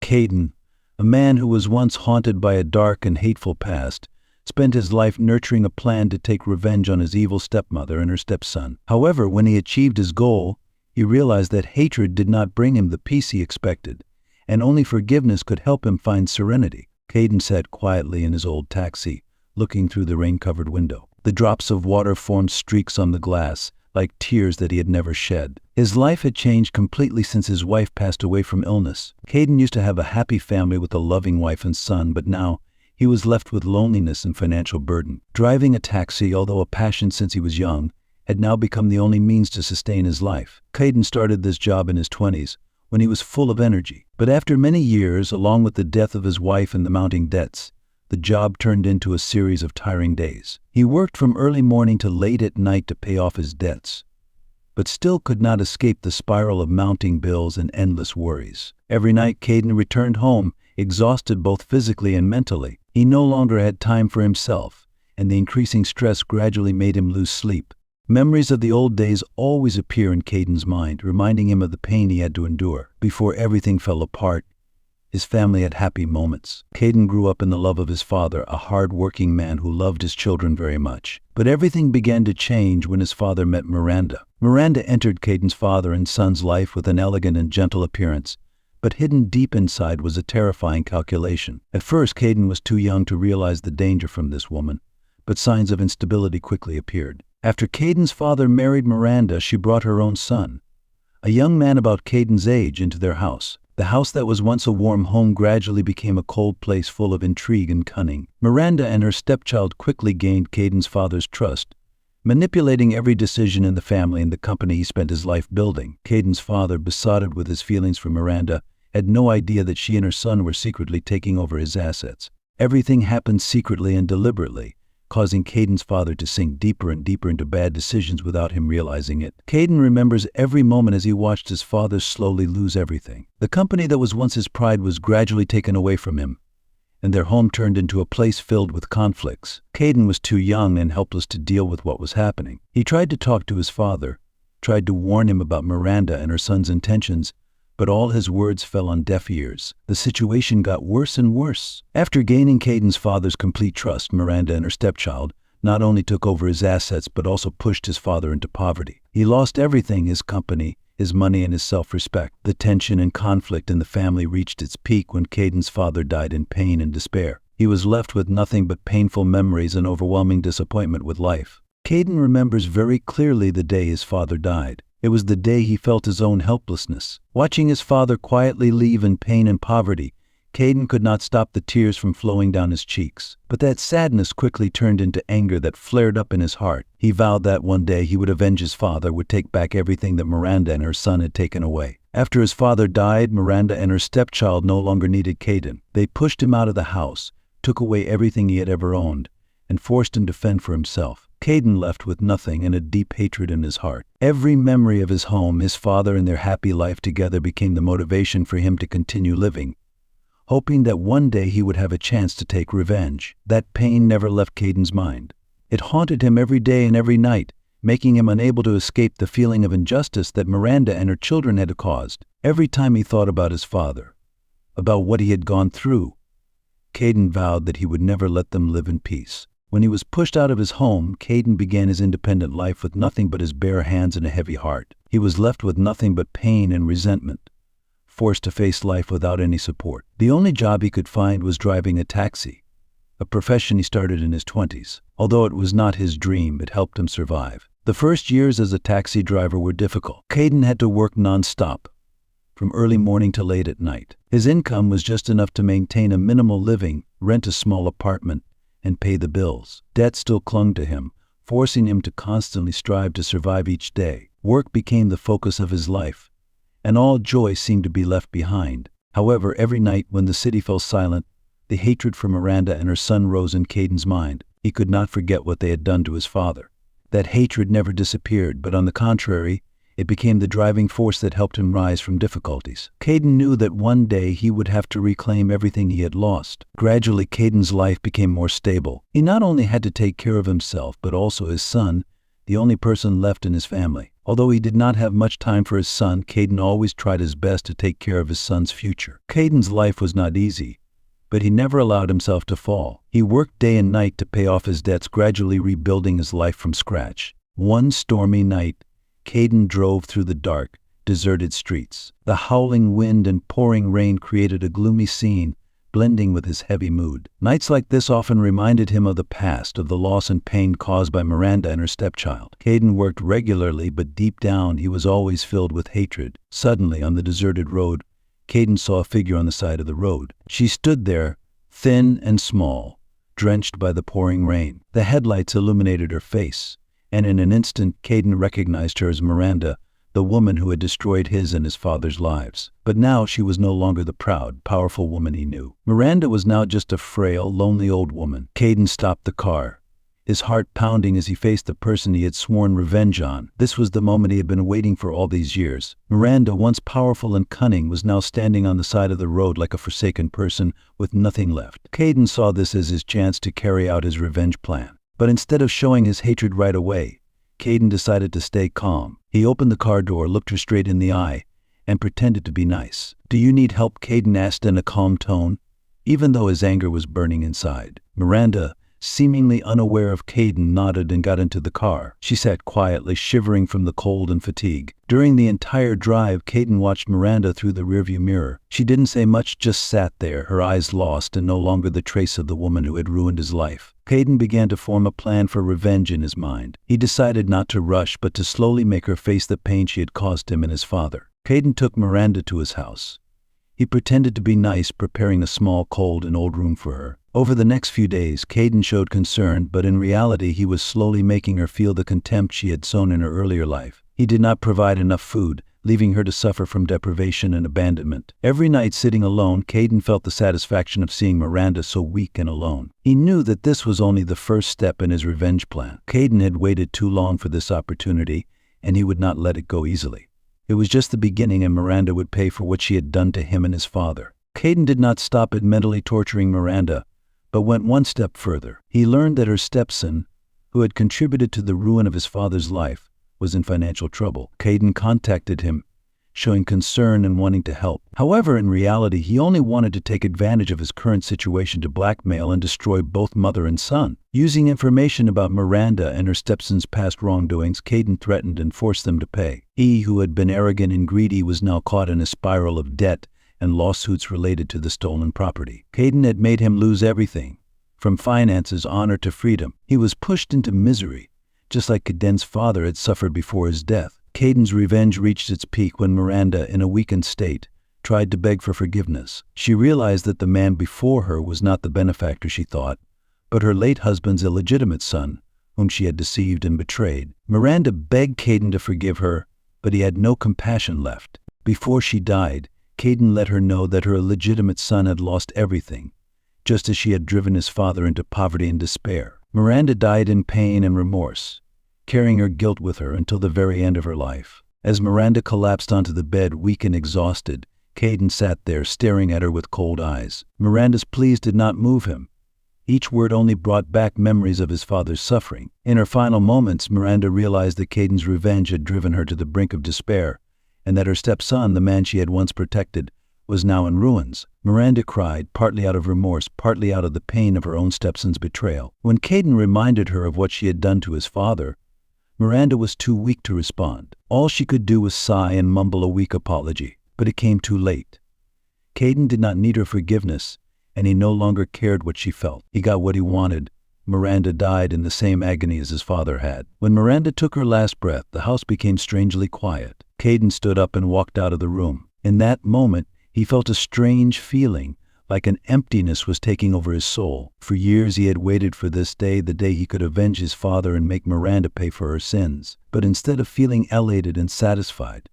Kayden, a man who was once haunted by a dark and hateful past, spent his life nurturing a plan to take revenge on his evil stepmother and her stepson. However, when he achieved his goal, he realized that hatred did not bring him the peace he expected, and only forgiveness could help him find serenity. Kayden sat quietly in his old taxi, looking through the rain-covered window. The drops of water formed streaks on the glass, like tears that he had never shed. His life had changed completely since his wife passed away from illness. Kayden used to have a happy family with a loving wife and son, but now he was left with loneliness and financial burden. Driving a taxi, although a passion since he was young, had now become the only means to sustain his life. Kayden started this job in his 20s, when he was full of energy. But after many years, along with the death of his wife and the mounting debts, the job turned into a series of tiring days. He worked from early morning to late at night to pay off his debts, but still could not escape the spiral of mounting bills and endless worries. Every night, Kayden returned home, exhausted both physically and mentally. He no longer had time for himself, and the increasing stress gradually made him lose sleep. Memories of the old days always appear in Kayden's mind, reminding him of the pain he had to endure. Before everything fell apart, his family had happy moments. Kayden grew up in the love of his father, a hard-working man who loved his children very much. But everything began to change when his father met Miranda. Miranda entered Kayden's father and son's life with an elegant and gentle appearance, but hidden deep inside was a terrifying calculation. At first, Kayden was too young to realize the danger from this woman, but signs of instability quickly appeared. After Kayden's father married Miranda, she brought her own son, a young man about Kayden's age, into their house. The house that was once a warm home gradually became a cold place full of intrigue and cunning. Miranda and her stepchild quickly gained Kayden's father's trust, manipulating every decision in the family and the company he spent his life building. Kayden's father, besotted with his feelings for Miranda, had no idea that she and her son were secretly taking over his assets. Everything happened secretly and deliberately, causing Kayden's father to sink deeper and deeper into bad decisions without him realizing it. Kayden remembers every moment as he watched his father slowly lose everything. The company that was once his pride was gradually taken away from him, and their home turned into a place filled with conflicts. Kayden was too young and helpless to deal with what was happening. He tried to talk to his father, tried to warn him about Miranda and her son's intentions, but all his words fell on deaf ears. The situation got worse and worse. After gaining Kayden's father's complete trust, Miranda and her stepchild not only took over his assets but also pushed his father into poverty. He lost everything: his company, his money, and his self-respect. The tension and conflict in the family reached its peak when Kayden's father died in pain and despair. He was left with nothing but painful memories and overwhelming disappointment with life. Kayden remembers very clearly the day his father died. It was the day he felt his own helplessness. Watching his father quietly leave in pain and poverty, Kayden could not stop the tears from flowing down his cheeks. But that sadness quickly turned into anger that flared up in his heart. He vowed that one day he would avenge his father, would take back everything that Miranda and her son had taken away. After his father died, Miranda and her stepchild no longer needed Kayden. They pushed him out of the house, took away everything he had ever owned, and forced him to fend for himself. Kayden left with nothing and a deep hatred in his heart. Every memory of his home, his father, and their happy life together became the motivation for him to continue living, hoping that one day he would have a chance to take revenge. That pain never left Kayden's mind. It haunted him every day and every night, making him unable to escape the feeling of injustice that Miranda and her children had caused. Every time he thought about his father, about what he had gone through, Kayden vowed that he would never let them live in peace. When he was pushed out of his home, Kayden began his independent life with nothing but his bare hands and a heavy heart. He was left with nothing but pain and resentment, forced to face life without any support. The only job he could find was driving a taxi, a profession he started in his 20s. Although it was not his dream, it helped him survive. The first years as a taxi driver were difficult. Kayden had to work non-stop, from early morning to late at night. His income was just enough to maintain a minimal living, rent a small apartment, and pay the bills. Debt still clung to him, forcing him to constantly strive to survive each day. Work became the focus of his life, and all joy seemed to be left behind. However, every night when the city fell silent, the hatred for Miranda and her son rose in Kayden's mind. He could not forget what they had done to his father. That hatred never disappeared, but on the contrary, it became the driving force that helped him rise from difficulties. Kayden knew that one day he would have to reclaim everything he had lost. Gradually, Kayden's life became more stable. He not only had to take care of himself, but also his son, the only person left in his family. Although he did not have much time for his son, Kayden always tried his best to take care of his son's future. Kayden's life was not easy, but he never allowed himself to fall. He worked day and night to pay off his debts, gradually rebuilding his life from scratch. One stormy night, Kayden drove through the dark, deserted streets. The howling wind and pouring rain created a gloomy scene, blending with his heavy mood. Nights like this often reminded him of the past, of the loss and pain caused by Miranda and her stepchild. Kayden worked regularly, but deep down he was always filled with hatred. Suddenly, on the deserted road, Kayden saw a figure on the side of the road. She stood there, thin and small, drenched by the pouring rain. The headlights illuminated her face, and in an instant Kayden recognized her as Miranda, the woman who had destroyed his and his father's lives. But now she was no longer the proud, powerful woman he knew. Miranda was now just a frail, lonely old woman. Kayden stopped the car, his heart pounding as he faced the person he had sworn revenge on. This was the moment he had been waiting for all these years. Miranda, once powerful and cunning, was now standing on the side of the road like a forsaken person with nothing left. Kayden saw this as his chance to carry out his revenge plan. But instead of showing his hatred right away, Kayden decided to stay calm. He opened the car door, looked her straight in the eye, and pretended to be nice. "Do you need help?" Kayden asked in a calm tone, even though his anger was burning inside. Miranda, seemingly unaware of Kayden, nodded and got into the car. She sat quietly, shivering from the cold and fatigue. During the entire drive, Kayden watched Miranda through the rearview mirror. She didn't say much, just sat there, her eyes lost and no longer the trace of the woman who had ruined his life. Kayden began to form a plan for revenge in his mind. He decided not to rush, but to slowly make her face the pain she had caused him and his father. Kayden took Miranda to his house. He pretended to be nice, preparing a small, cold, and old room for her. Over the next few days, Kayden showed concern, but in reality he was slowly making her feel the contempt she had sown in her earlier life. He did not provide enough food, leaving her to suffer from deprivation and abandonment. Every night sitting alone, Kayden felt the satisfaction of seeing Miranda so weak and alone. He knew that this was only the first step in his revenge plan. Kayden had waited too long for this opportunity, and he would not let it go easily. It was just the beginning, and Miranda would pay for what she had done to him and his father. Kayden did not stop at mentally torturing Miranda, but went one step further. He learned that her stepson, who had contributed to the ruin of his father's life, was in financial trouble. Kayden contacted him, showing concern and wanting to help. However, in reality, he only wanted to take advantage of his current situation to blackmail and destroy both mother and son. Using information about Miranda and her stepson's past wrongdoings, Kayden threatened and forced them to pay. He, who had been arrogant and greedy, was now caught in a spiral of debt and lawsuits related to the stolen property. Kayden had made him lose everything, from finances, honor to freedom. He was pushed into misery, just like Kayden's father had suffered before his death. Kayden's revenge reached its peak when Miranda, in a weakened state, tried to beg for forgiveness. She realized that the man before her was not the benefactor she thought, but her late husband's illegitimate son, whom she had deceived and betrayed. Miranda begged Kayden to forgive her, but he had no compassion left. Before she died, Kayden let her know that her illegitimate son had lost everything, just as she had driven his father into poverty and despair. Miranda died in pain and remorse, carrying her guilt with her until the very end of her life. As Miranda collapsed onto the bed, weak and exhausted, Kayden sat there, staring at her with cold eyes. Miranda's pleas did not move him. Each word only brought back memories of his father's suffering. In her final moments, Miranda realized that Kayden's revenge had driven her to the brink of despair, and that her stepson, the man she had once protected, was now in ruins. Miranda cried, partly out of remorse, partly out of the pain of her own stepson's betrayal. When Kayden reminded her of what she had done to his father, Miranda was too weak to respond. All she could do was sigh and mumble a weak apology, but it came too late. Kayden did not need her forgiveness, and he no longer cared what she felt. He got what he wanted. Miranda died in the same agony as his father had. When Miranda took her last breath, the house became strangely quiet. Kayden stood up and walked out of the room. In that moment, he felt a strange feeling, like an emptiness was taking over his soul. For years he had waited for this day, the day he could avenge his father and make Miranda pay for her sins. But instead of feeling elated and satisfied,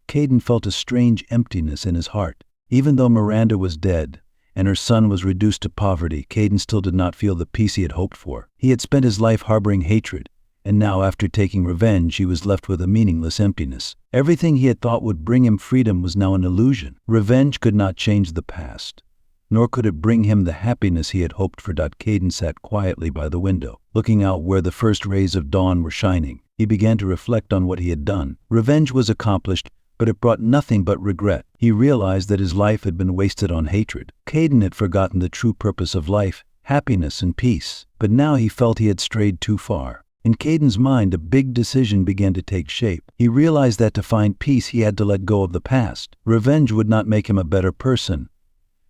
Kayden felt a strange emptiness in his heart. Even though Miranda was dead and her son was reduced to poverty, Kayden still did not feel the peace he had hoped for. He had spent his life harboring hatred, and now, after taking revenge, he was left with a meaningless emptiness. Everything he had thought would bring him freedom was now an illusion. Revenge could not change the past, nor could it bring him the happiness he had hoped for. Kayden sat quietly by the window, looking out where the first rays of dawn were shining. he began to reflect on what he had done. Revenge was accomplished, but it brought nothing but regret. He realized that his life had been wasted on hatred. Kayden had forgotten the true purpose of life, happiness and peace. But now he felt he had strayed too far. In Kayden's mind, a big decision began to take shape. He realized that to find peace, he had to let go of the past. Revenge would not make him a better person,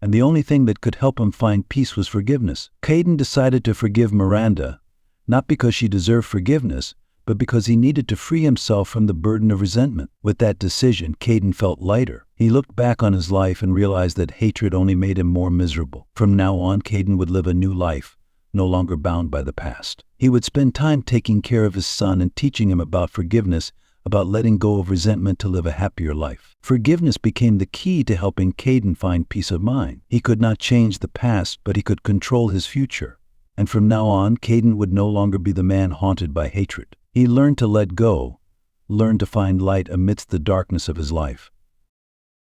and the only thing that could help him find peace was forgiveness. Kayden decided to forgive Miranda, not because she deserved forgiveness, but because he needed to free himself from the burden of resentment. With that decision, Kayden felt lighter. He looked back on his life and realized that hatred only made him more miserable. From now on, Kayden would live a new life, no longer bound by the past. He would spend time taking care of his son and teaching him about forgiveness, about letting go of resentment to live a happier life. Forgiveness became the key to helping Kayden find peace of mind. He could not change the past, but he could control his future. And from now on, Kayden would no longer be the man haunted by hatred. He learned to let go, learned to find light amidst the darkness of his life.